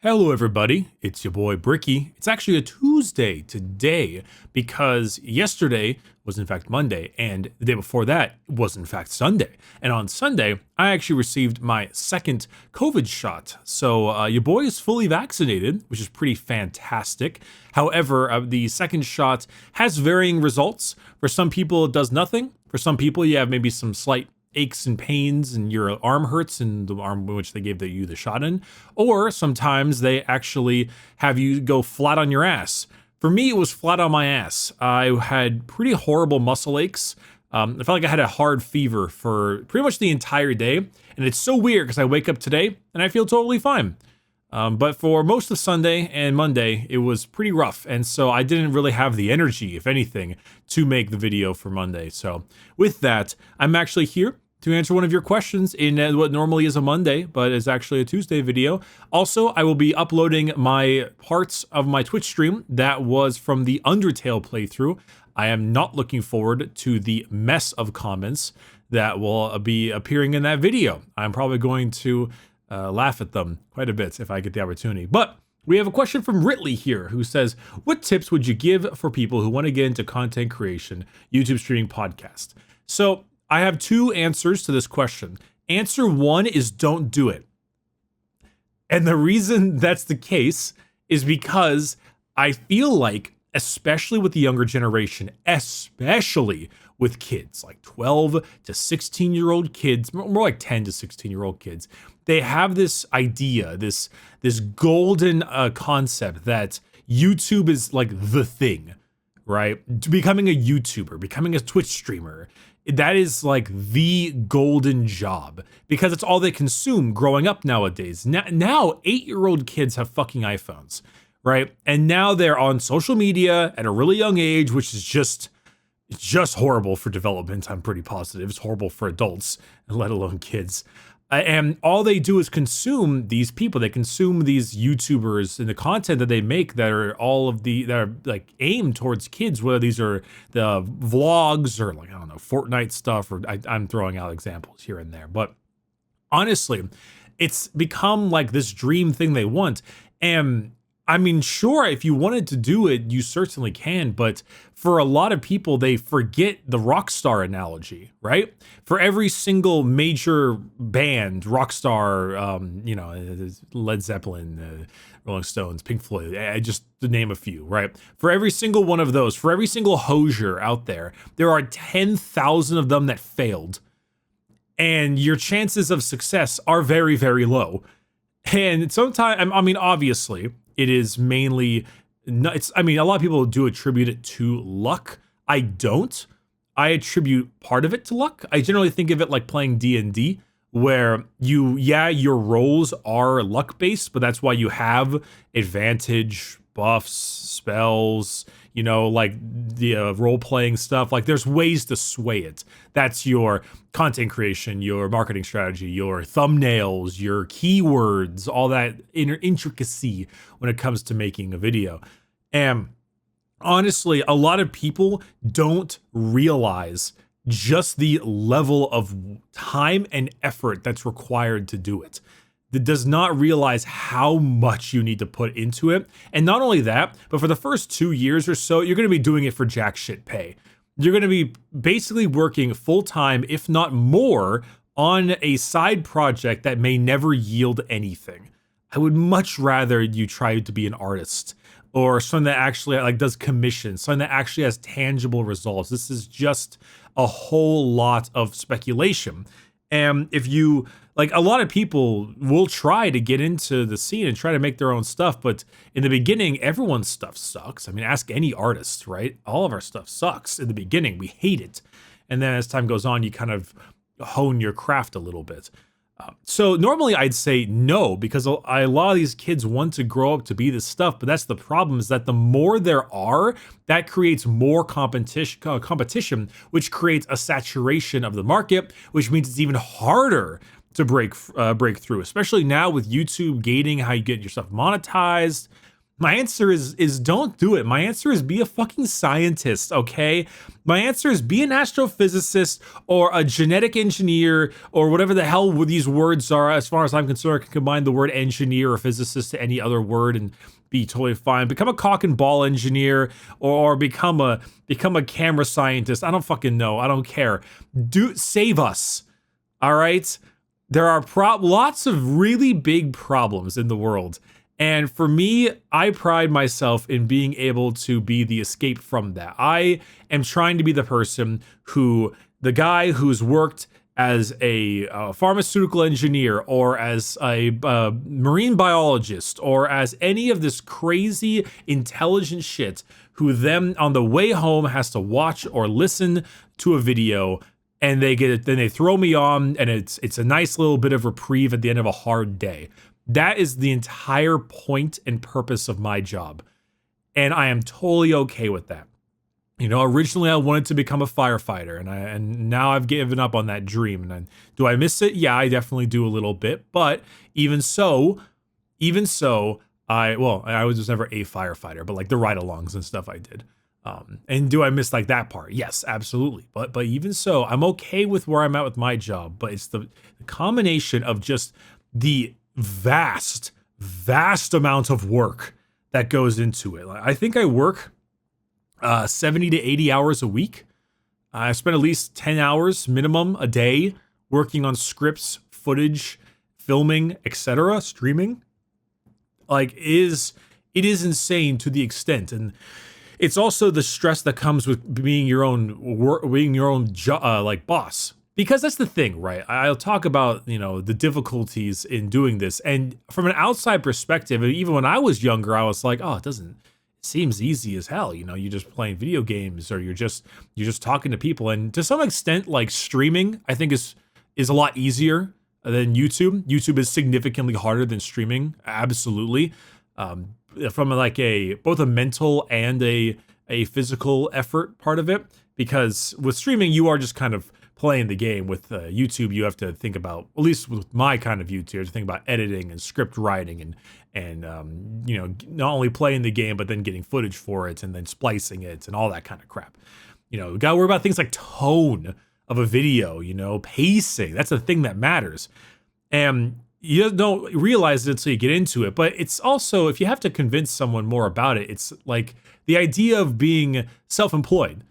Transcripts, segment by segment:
Hello everybody, it's your boy Bricky. It's actually a Tuesday today because yesterday was in fact Monday and the day before that was in fact Sunday. And on Sunday, I actually received my second COVID shot. So your boy is fully vaccinated, which is pretty fantastic. However, the second shot has varying results. For some people, it does nothing. For some people, you have maybe some slight aches and pains and your arm hurts in the arm which they gave you the shot in, or sometimes they actually have you go flat on your ass. For me, it was flat on my ass. I had pretty horrible muscle aches. I felt like I had a hard fever for pretty much the entire day, and it's so weird because I wake up today and I feel totally fine. But for most of Sunday and Monday, it was pretty rough. And so I didn't really have the energy, if anything, to make the video for Monday. So with that, I'm actually here to answer one of your questions in what normally is a Monday, but is actually a Tuesday video. Also, I will be uploading my parts of my Twitch stream that was from the Undertale playthrough. I am not looking forward to the mess of comments that will be appearing in that video. I'm probably going to laugh at them quite a bit if I get the opportunity. But we have a question from Ridley here who says, what tips would you give for people who want to get into content creation, YouTube streaming, podcast? So I have two answers to this question. Answer one is don't do it. And the reason that's the case is because I feel like, especially with the younger generation, especially with kids, like 12 to 16-year-old kids, more like 10 to 16-year-old kids, they have this idea, this golden concept that YouTube is like the thing, right? Becoming a YouTuber, becoming a Twitch streamer, that is like the golden job because it's all they consume growing up nowadays. Now 8-year-old kids have fucking iPhones, right? And now they're on social media at a really young age, which is just horrible for development. I'm pretty positive it's horrible for adults, let alone kids. And all they do is consume these people. They consume these YouTubers and the content that they make that are like aimed towards kids, whether these are the vlogs or like, I don't know, Fortnite stuff, or I'm throwing out examples here and there. But honestly, it's become like this dream thing they want. And I mean, sure, if you wanted to do it, you certainly can. But for a lot of people, they forget the rock star analogy, right? For every single major band, rock star, Led Zeppelin, Rolling Stones, Pink Floyd, just to name a few, right? For every single one of those, for every single Hozier out there, there are 10,000 of them that failed. And your chances of success are very, very low. And sometimes, I mean, obviously, it is mainly, a lot of people do attribute it to luck. I don't. I attribute part of it to luck. I generally think of it like playing D&D, where your roles are luck-based, but that's why you have advantage, buffs, spells, like the role-playing stuff. Like there's ways to sway it. That's your content creation, your marketing strategy, your thumbnails, your keywords, all that intricacy when it comes to making a video. And honestly, a lot of people don't realize just the level of time and effort that's required to do it. That does not realize how much you need to put into it. And not only that, but for the first 2 years or so, you're going to be doing it for jack shit pay. You're going to be basically working full time, if not more, on a side project that may never yield anything. I would much rather you try to be an artist or something that actually like does commissions, something that actually has tangible results. This is just a whole lot of speculation. And if you, like, a lot of people will try to get into the scene and try to make their own stuff, but in the beginning, everyone's stuff sucks. I mean, ask any artist, right? All of our stuff sucks in the beginning. We hate it. And then as time goes on, you kind of hone your craft a little bit. So normally I'd say no, because a lot of these kids want to grow up to be this stuff, but that's the problem, is that the more there are, that creates more competition, which creates a saturation of the market, which means it's even harder to break through, especially now with YouTube gating how you get yourself monetized. My answer is don't do it. My answer is be a fucking scientist, okay? My answer is be an astrophysicist or a genetic engineer or whatever the hell these words are. As far as I'm concerned, I can combine the word engineer or physicist to any other word and be totally fine. Become a cock and ball engineer or become a camera scientist. I don't fucking know. I don't care. Save us. All right? There are lots of really big problems in the world. And for me, I pride myself in being able to be the escape from that. I am trying to be the the guy who's worked as a pharmaceutical engineer or as a marine biologist or as any of this crazy intelligent shit who then on the way home has to watch or listen to a video and then they throw me on and it's a nice little bit of reprieve at the end of a hard day. That is the entire point and purpose of my job. And I am totally okay with that. You know, originally I wanted to become a firefighter and now I've given up on that dream. And do I miss it? Yeah, I definitely do a little bit. But even so, I was just never a firefighter, but like the ride-alongs and stuff I did. And do I miss like that part? Yes, absolutely. But even so, I'm okay with where I'm at with my job. But it's the combination of just the vast amount of work that goes into it. I think I work 70 to 80 hours a week. I spend at least 10 hours minimum a day working on scripts, footage, filming, etc., streaming. Like it is insane to the extent, and it's also the stress that comes with being your own like boss. Because that's the thing, right? I'll talk about, you know, the difficulties in doing this. And from an outside perspective, even when I was younger, I was like, oh, it seems easy as hell. You know, you're just playing video games or you're just talking to people. And to some extent, like streaming, I think is a lot easier than YouTube. YouTube is significantly harder than streaming. Absolutely. From like both a mental and a physical effort part of it. Because with streaming, you are just kind of playing the game. With YouTube, you have to think about, at least with my kind of YouTube, to think about editing and script writing and you know, not only playing the game but then getting footage for it and then splicing it and all that kind of crap. You know, you gotta worry about things like tone of a video, you know, pacing. That's the thing that matters. And you don't realize it until you get into it. But it's also, if you have to convince someone more about it, it's like the idea of being self-employed.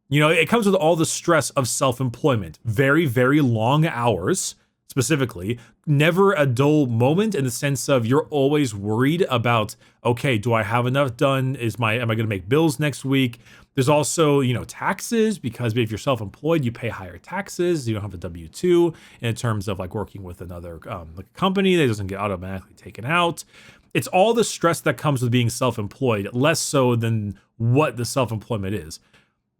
You know, it comes with all the stress of self-employment. Very, very long hours, specifically. Never a dull moment in the sense of you're always worried about, okay, do I have enough done? Am I going to make bills next week? There's also, you know, taxes, because if you're self-employed, you pay higher taxes. You don't have a W-2 in terms of like working with another like company that doesn't get automatically taken out. It's all the stress that comes with being self-employed, less so than what the self-employment is.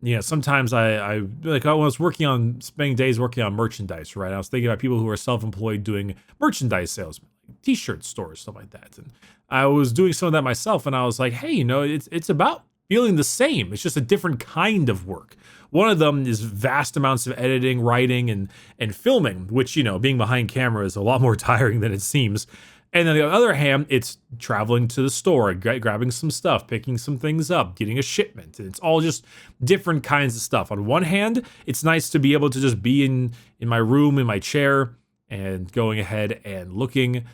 You know, sometimes I was spending days working on merchandise, right? I was thinking about people who are self-employed doing merchandise sales, t-shirt stores, stuff like that. And I was doing some of that myself, and I was like, hey, you know, it's about feeling the same. It's just a different kind of work. One of them is vast amounts of editing, writing, and filming, which, you know, being behind camera is a lot more tiring than it seems. And on the other hand, it's traveling to the store, grabbing some stuff, picking some things up, getting a shipment. And it's all just different kinds of stuff. On one hand, it's nice to be able to just be in my room, in my chair, and going ahead and looking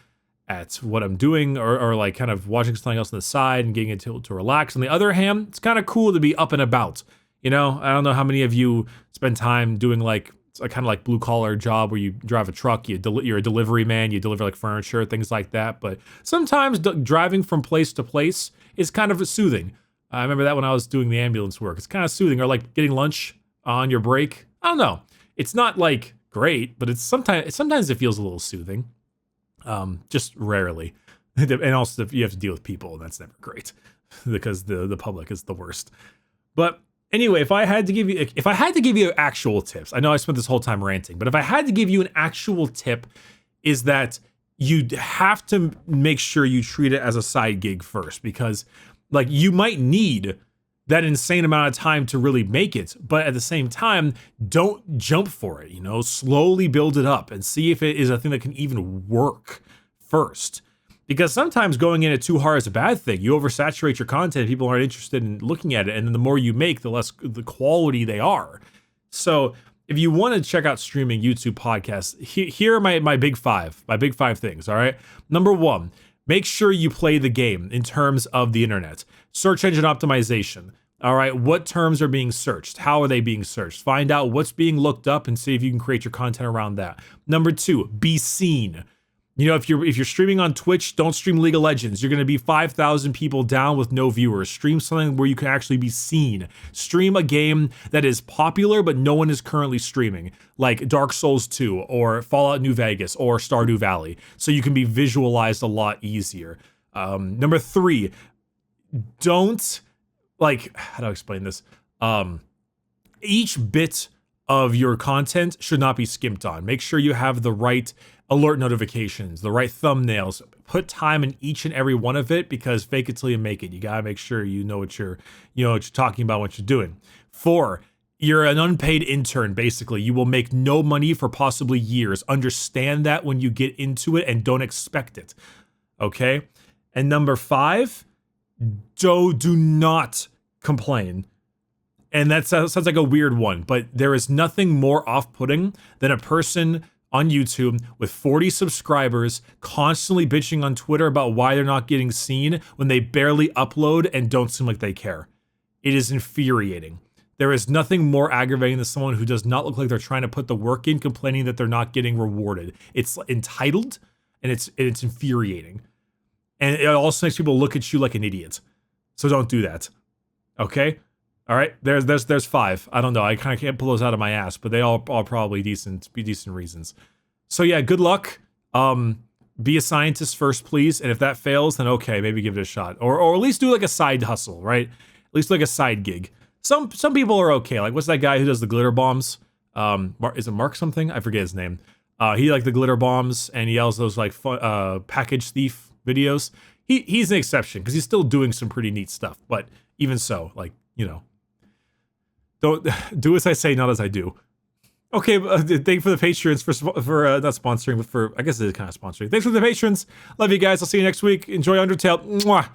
at what I'm doing or like kind of watching something else on the side and getting it to relax. On the other hand, it's kind of cool to be up and about. You know, I don't know how many of you spend time doing like a kind of like blue collar job where you drive a truck, you're a delivery man, you deliver like furniture, things like that. But sometimes driving from place to place is kind of soothing. I remember that when I was doing the ambulance work. It's kind of soothing, or like getting lunch on your break. I don't know. It's not like great, but sometimes it feels a little soothing. Just rarely. And also you have to deal with people, and that's never great because the public is the worst. But anyway, if I had to give you actual tips, I know I spent this whole time ranting, but if I had to give you an actual tip, is that you have to make sure you treat it as a side gig first, because like you might need that insane amount of time to really make it, but at the same time, don't jump for it, you know, slowly build it up and see if it is a thing that can even work first. Because sometimes going in it too hard is a bad thing. You oversaturate your content, people aren't interested in looking at it, and then the more you make, the less the quality they are. So if you want to check out streaming YouTube podcasts, here are my big five things, all right? Number one, make sure you play the game in terms of the internet. Search engine optimization. All right, what terms are being searched? How are they being searched? Find out what's being looked up and see if you can create your content around that. Number two, be seen. You know, if you're streaming on Twitch, don't stream League of Legends. You're going to be 5,000 people down with no viewers. Stream something where you can actually be seen. Stream a game that is popular but no one is currently streaming, like Dark Souls 2 or Fallout New Vegas or Stardew Valley, so you can be visualized a lot easier. Number three, don't, like, how do I explain this? Each bit of your content should not be skimped on. Make sure you have the right alert notifications, the right thumbnails. Put time in each and every one of it, because fake it till you make it. You gotta make sure you know what you're talking about, what you're doing. 4, you're an unpaid intern, basically. You will make no money for possibly years. Understand that when you get into it and don't expect it, okay? And number 5, do not complain. And that sounds like a weird one, but there is nothing more off-putting than a person on YouTube with 40 subscribers constantly bitching on Twitter about why they're not getting seen when they barely upload and don't seem like they care. It is infuriating. There is nothing more aggravating than someone who does not look like they're trying to put the work in, complaining that they're not getting rewarded. It's entitled, and it's infuriating. And it also makes people look at you like an idiot. So don't do that. Okay? All right, there's 5. I don't know. I kind of can't pull those out of my ass, but they all are probably decent reasons. So yeah, good luck. Be a scientist first, please. And if that fails, then okay, maybe give it a shot, or at least do like a side hustle, right? At least like a side gig. Some people are okay. Like, what's that guy who does the glitter bombs? Is it Mark something? I forget his name. He like the glitter bombs, and he yells those like package thief videos. He's an exception because he's still doing some pretty neat stuff. But even so, like, you know. Don't do as I say, not as I do. Okay, thank you for the patrons for not sponsoring, but for, I guess it is kind of sponsoring. Thanks for the patrons. Love you guys. I'll see you next week. Enjoy Undertale. Mwah.